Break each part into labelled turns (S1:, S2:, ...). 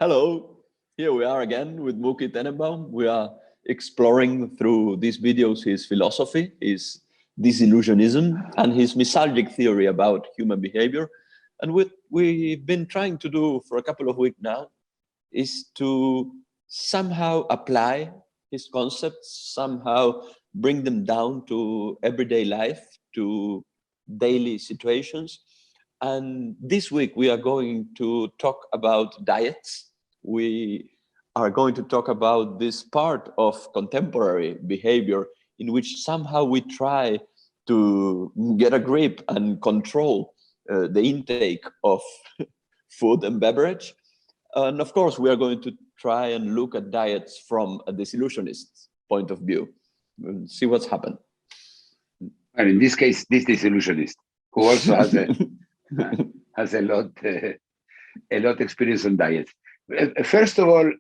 S1: Hello, here we are again with Mookie Tenembaum. We are exploring through these videos his philosophy, his disillusionism, and his misalgic theory about human behavior. And what we've been trying to do for a couple of weeks now is to somehow apply his concepts, somehow bring them down to everyday life, to daily situations. And this week we are going to talk about diets. We are going to talk about this part of contemporary behavior in which somehow we try to get a grip and control the intake of food and beverage. And of course, we are going to try and look at diets from a disillusionist point of view and see what's happened.
S2: And in this case, this disillusionist, who also has a lot experience on diets. First of all,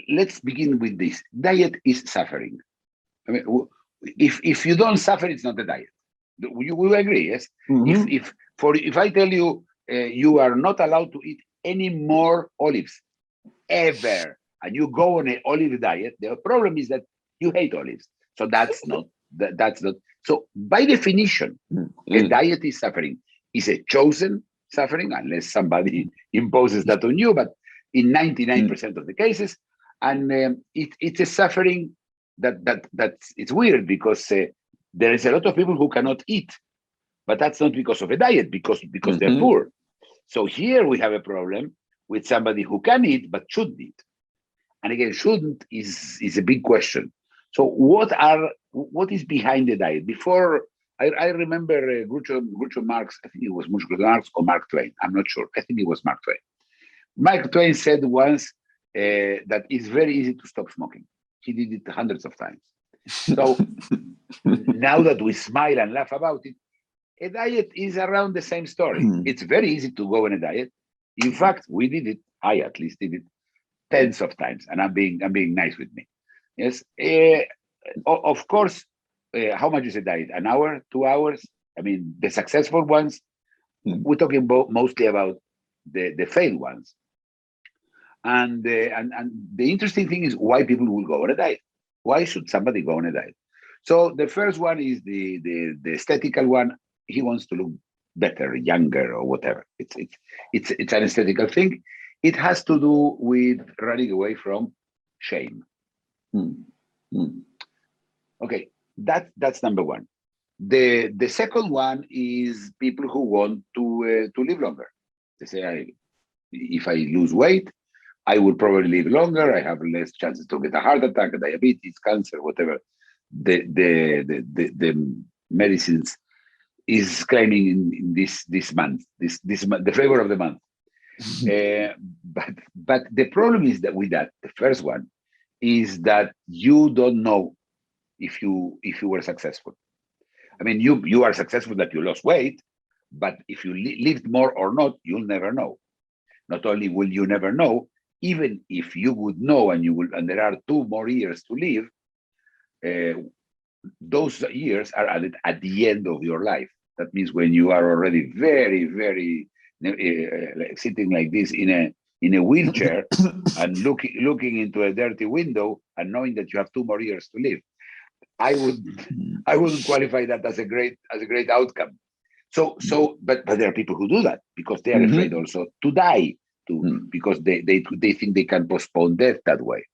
S2: let's begin with this. Diet is suffering. I mean, if you don't suffer, it's not a diet. You will agree, yes? Mm-hmm. If I tell you you are not allowed to eat any more olives ever, and you go on an olive diet, the problem is that you hate olives. So that's not. So by definition, a diet is suffering. It's a chosen suffering, unless somebody imposes that on you, but in 99% of the cases. And it's a suffering that's it's weird because there is a lot of people who cannot eat, but that's not because of a diet, because they're poor. So here we have a problem with somebody who can eat but shouldn't eat. And again, shouldn't is a big question. So what is behind the diet? Before, I remember Groucho Marx, I think it was Groucho Marx or Mark Twain, I'm not sure. I think it was Mark Twain. Mark Twain said once that it's very easy to stop smoking. He did it hundreds of times. So now that we smile and laugh about it, a diet is around the same story. It's very easy to go on a diet. In fact, we did it. I at least did it tens of times, and I'm being nice with me. Yes. Of course, how much is a diet? An hour, 2 hours? I mean, the successful ones. We're talking mostly about the failed ones. And the interesting thing is why people will go on a diet. Why should somebody go on a diet? So the first one is the aesthetical one. He wants to look better, younger, or whatever. It's an aesthetical thing. It has to do with running away from shame. Okay, that's number one. The second one is people who want to live longer. They say, if I lose weight, I will probably live longer. I have less chances to get a heart attack, a diabetes, cancer, whatever. The medicines is claiming in this month, this month, the flavor of the month. But the problem is that with that, the first one is that you don't know if you were successful. I mean, you are successful that you lost weight, but if you lived more or not, you'll never know. Not only will you never know, even if you would know and there are 2 more years to live, those years are at the end of your life. That means when you are already very, very sitting like this in a wheelchair and looking into a dirty window and knowing that you have 2 more years to live, I wouldn't qualify that as a great outcome. So but there are people who do that because they are afraid also to die, because they think they can postpone death that way,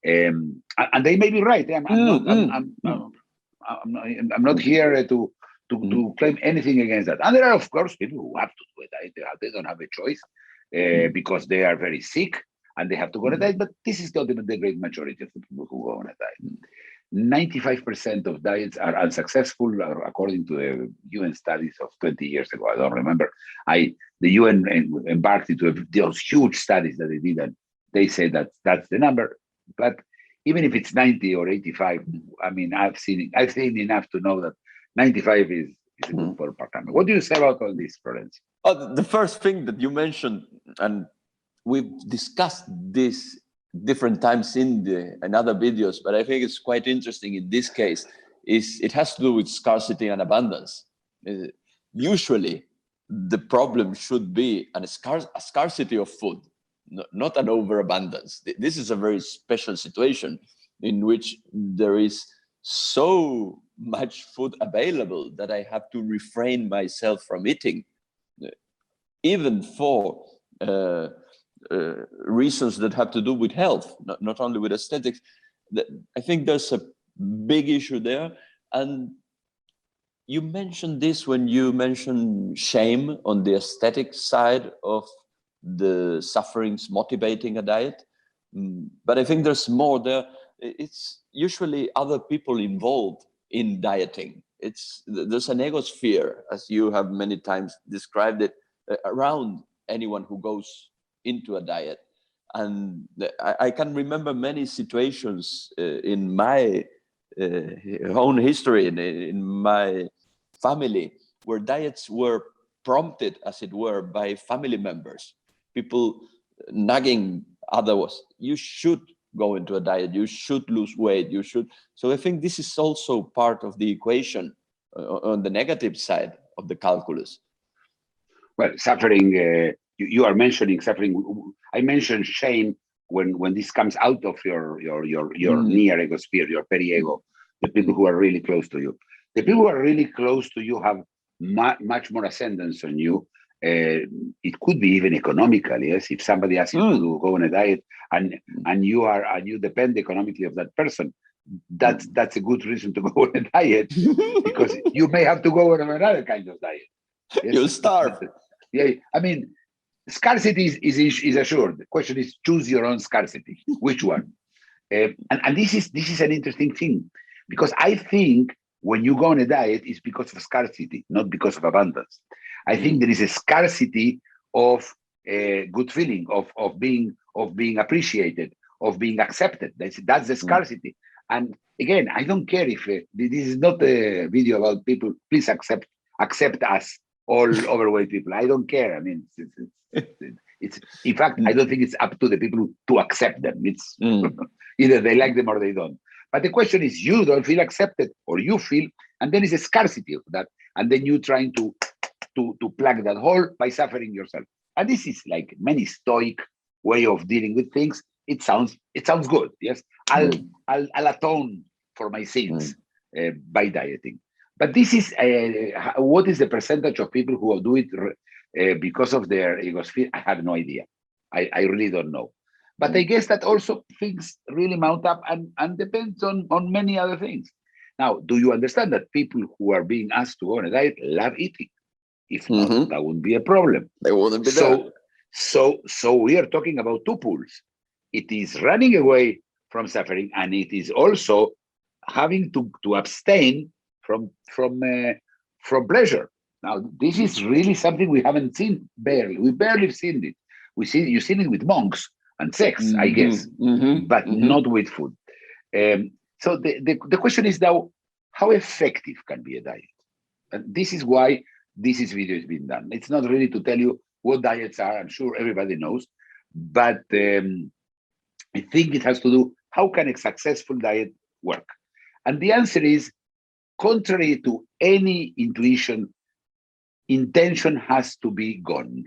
S2: and they may be right. I'm not here to claim anything against that. And there are, of course, people who have to do it. They don't have a choice because they are very sick and they have to go on a diet. But this is not the great majority of the people who go on a diet. 95% of diets are unsuccessful, according to the UN studies of 20 years ago. I don't remember. The UN embarked into those huge studies that they did, and they say that that's the number. But even if it's 90 or 85, I mean, I've seen enough to know that 95 is a good ballpark number. What do you say about all this, Florence?
S1: The first thing that you mentioned, and we've discussed this different times in other videos, but I think it's quite interesting in this case, is it has to do with scarcity and abundance. Usually, the problem should be a scarcity of food. not an overabundance. This is a very special situation in which there is so much food available that I have to refrain myself from eating, even for reasons that have to do with health, not only with aesthetics. I think there's a big issue there. And you mentioned this when you mentioned shame on the aesthetic side of the sufferings motivating a diet. But I think there's more there. It's usually other people involved in dieting. There's an egosphere, as you have many times described it, around anyone who goes into a diet. And I can remember many situations in my own history, in my family, where diets were prompted, as it were, by family members, people nagging others, you should go into a diet, you should lose weight, you should. So I think this is also part of the equation on the negative side of the calculus.
S2: Well, suffering, you are mentioning suffering. I mentioned shame when this comes out of your near egosphere, your peri-ego, the people who are really close to you. The people who are really close to you have much more ascendance on you. It could be even economical, yes. If somebody asks you to go on a diet and you depend economically of that person, that's a good reason to go on a diet, because you may have to go on another kind of diet.
S1: Yes? You'll starve.
S2: Yeah, I mean, scarcity is assured. The question is, choose your own scarcity. Which one? And this is an interesting thing, because I think when you go on a diet, it's because of scarcity, not because of abundance. I think there is a scarcity of a good feeling, of being appreciated, of being accepted. That's the scarcity. And again, I don't care if this is not a video about people. Please accept us, all overweight people. I don't care. I mean, it's in fact, I don't think it's up to the people to accept them. It's either they like them or they don't. But the question is, you don't feel accepted, or you feel, and then it's a scarcity of that, and then you trying to plug that hole by suffering yourself. And this is like many stoic way of dealing with things. It sounds good. Yes, I'll atone for my sins by dieting. But this is what is the percentage of people who do it because of their egosphere? I have no idea. I really don't know. But I guess that also things really mount up and depends on many other things. Now, do you understand that people who are being asked to go on a diet love eating? If not, that wouldn't be a problem.
S1: They wouldn't be
S2: there. So we are talking about two pools. It is running away from suffering, and it is also having to abstain from pleasure. Now, this is really something we haven't seen barely. We barely seen it. You've seen it with monks and sex, I guess, but not with food. So the question is now, how effective can be a diet? And this is why this video is being done. It's not really to tell you what diets are. I'm sure everybody knows, but I think it has to do, how can a successful diet work? And the answer is, contrary to any intuition, intention has to be gone.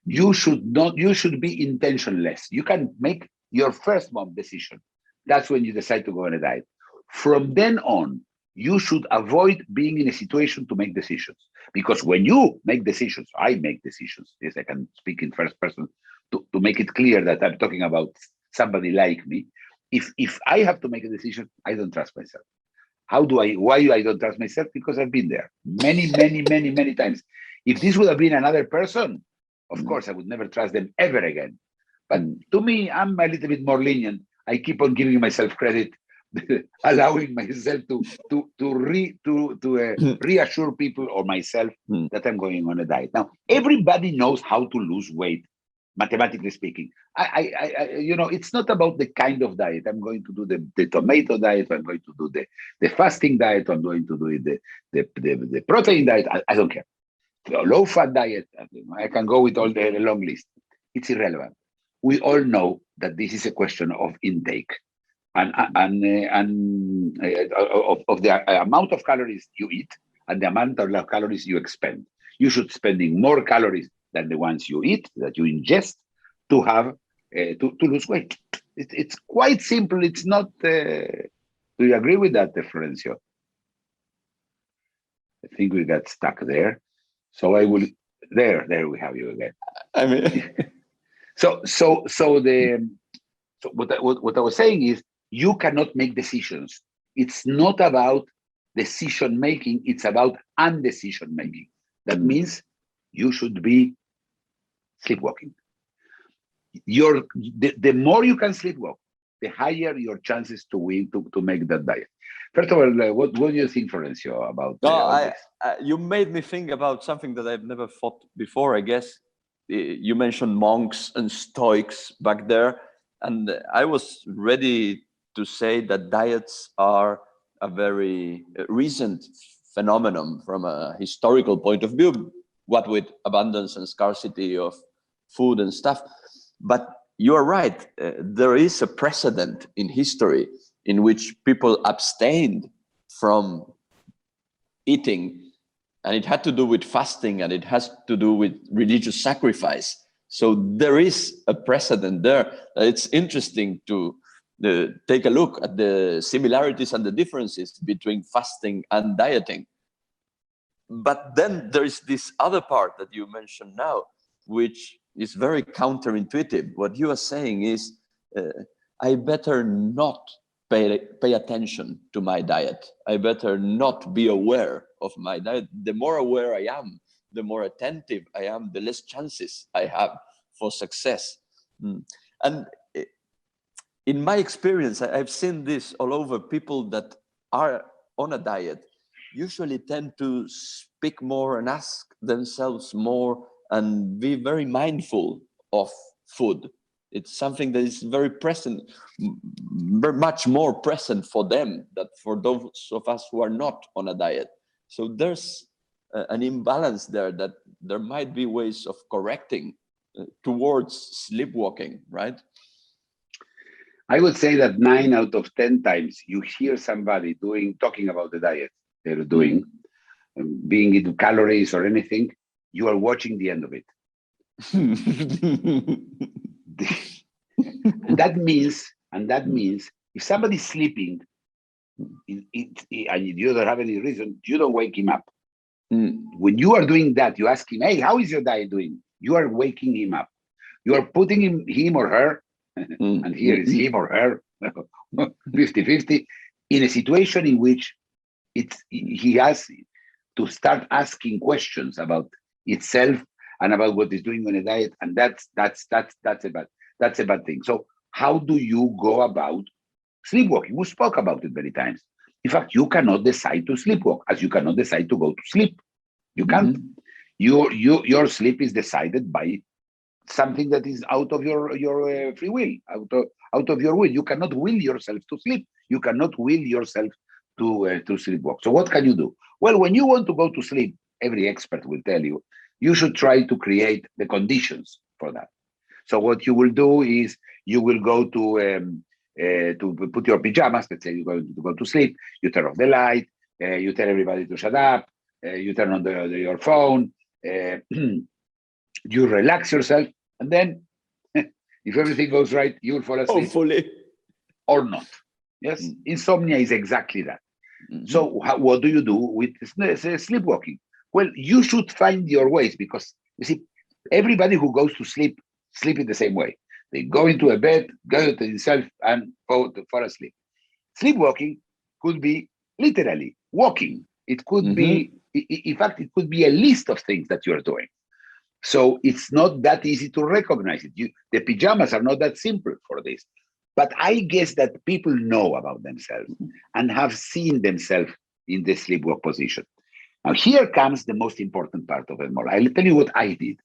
S2: You should be intentionless. You can make your first month decision. That's when you decide to go on a diet. From then on, you should avoid being in a situation to make decisions. Because when you make decisions, I make decisions. Yes, I can speak in first person to make it clear that I'm talking about somebody like me. If I have to make a decision, I don't trust myself. Why I don't trust myself? Because I've been there many times. If this would have been another person, of course, I would never trust them ever again. But to me, I'm a little bit more lenient. I keep on giving myself credit, allowing myself to reassure people or myself that I'm going on a diet. Now, everybody knows how to lose weight, mathematically speaking. It's not about the kind of diet. I'm going to do the tomato diet. I'm going to do the fasting diet. I'm going to do the protein diet. I don't care. Low fat diet. I can go with all the long list. It's irrelevant. We all know that this is a question of intake and of the amount of calories you eat and the amount of calories you expend. You should spending more calories than the ones you eat, that you ingest, to have to lose weight. It's quite simple. It's not. Do you agree with that, Florencio? I think we got stuck there. So I will. There we have you again.
S1: I mean,
S2: so what I was saying is you cannot make decisions. It's not about decision making. It's about undecision making. That means you should be sleepwalking. The more you can sleepwalk, the higher your chances to win to make that diet. First of all, what do you think, Florencio, about all this?
S1: You made me think about something that I've never thought before. I guess you mentioned monks and Stoics back there, and I was ready to say that diets are a very recent phenomenon from a historical point of view, what with abundance and scarcity of food and stuff. But you are right. There is a precedent in history in which people abstained from eating, and it had to do with fasting, and it has to do with religious sacrifice. So there is a precedent there. It's interesting to take a look at the similarities and the differences between fasting and dieting. But then there is this other part that you mentioned now, which is very counterintuitive. What you are saying is, I better not pay attention to my diet. I better not be aware of my diet. The more aware I am, the more attentive I am, the less chances I have for success. And in my experience, I've seen this all over. People that are on a diet usually tend to speak more and ask themselves more and be very mindful of food. It's something that is very present, much more present for them than for those of us who are not on a diet. So there's an imbalance there that there might be ways of correcting towards sleepwalking, right?
S2: I would say that 9 out of 10 times you hear somebody talking about the diet they're doing, being it calories or anything, you are watching the end of it. and that means if somebody's sleeping and you don't have any reason, you don't wake him up. When you are doing that, you ask him, hey, how is your diet doing? You are waking him up. You are putting him or her, and here is him or her, 50-50, in a situation in which he has to start asking questions about itself and about what it's doing on a diet, and that's a bad thing. So how do you go about sleepwalking? We spoke about it many times. In fact, you cannot decide to sleepwalk, as you cannot decide to go to sleep. You can't. Your sleep is decided by something that is out of your free will, out of your will. You cannot will yourself to sleep. You cannot will yourself to sleepwalk. So what can you do? Well, when you want to go to sleep, every expert will tell you, you should try to create the conditions for that. So what you will do is you will go to put your pajamas. Let's say you're going to go to sleep. You turn off the light. You tell everybody to shut up. You turn on your phone. You relax yourself, and then if everything goes right, you will fall asleep.
S1: Hopefully.
S2: Or not. Yes, insomnia is exactly that. So what do you do with sleepwalking? Well, you should find your ways, because you see, everybody who goes to sleep in the same way. They go into a bed, go to themselves, and fall asleep. Sleepwalking could be literally walking. It could be, in fact, it could be a list of things that you're doing. So it's not that easy to recognize it. The pajamas are not that simple for this. But I guess that people know about themselves and have seen themselves in the sleepwalk position. Now, here comes the most important part of it more. I'll tell you what I did.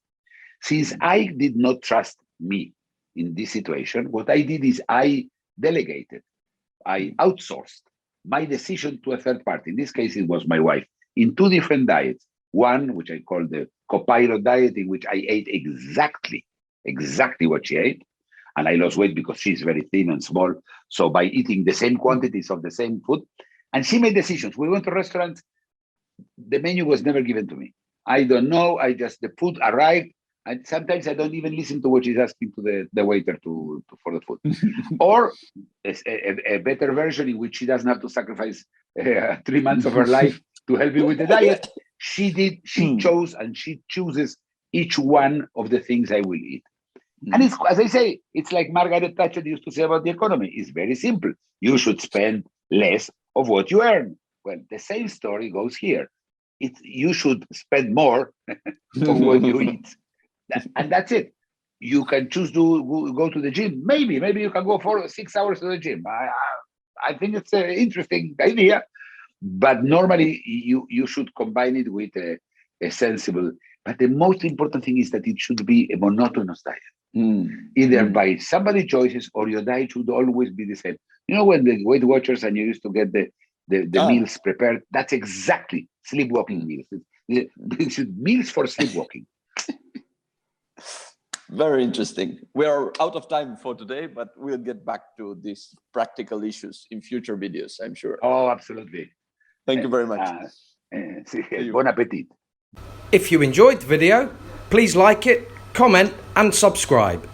S2: Since I did not trust me in this situation, what I did is I delegated, I outsourced my decision to a third party. In this case, it was my wife, in 2 different diets. One, which I call the copilot diet, in which I ate exactly what she ate. And I lost weight because she's very thin and small. So by eating the same quantities of the same food, and she made decisions. We went to restaurants. The menu was never given to me. I don't know. The food arrived. And sometimes I don't even listen to what she's asking to the waiter for the food. Or a better version in which she doesn't have to sacrifice 3 months of her life to help me with the diet. She chose and she chooses each one of the things I will eat. And it's, as I say, it's like Margaret Thatcher used to say about the economy. It's very simple. You should spend less of what you earn. Well, the same story goes here. You should spend more of what you eat. And that's it. You can choose to go to the gym. Maybe you can go 4 or 6 hours to the gym. I think it's an interesting idea, but normally you should combine it with a sensible. But the most important thing is that it should be a monotonous diet, either by somebody's choices or your diet should always be the same. You know, when the Weight Watchers and you used to get the meals prepared, that's exactly sleepwalking meals. It's meals for sleepwalking.
S1: Very interesting. We are out of time for today, but we'll get back to these practical issues in future videos, I'm sure.
S2: Oh, absolutely.
S1: Thank you very much.
S2: Bon appetit.
S3: If you enjoyed the video, please like it, comment and subscribe.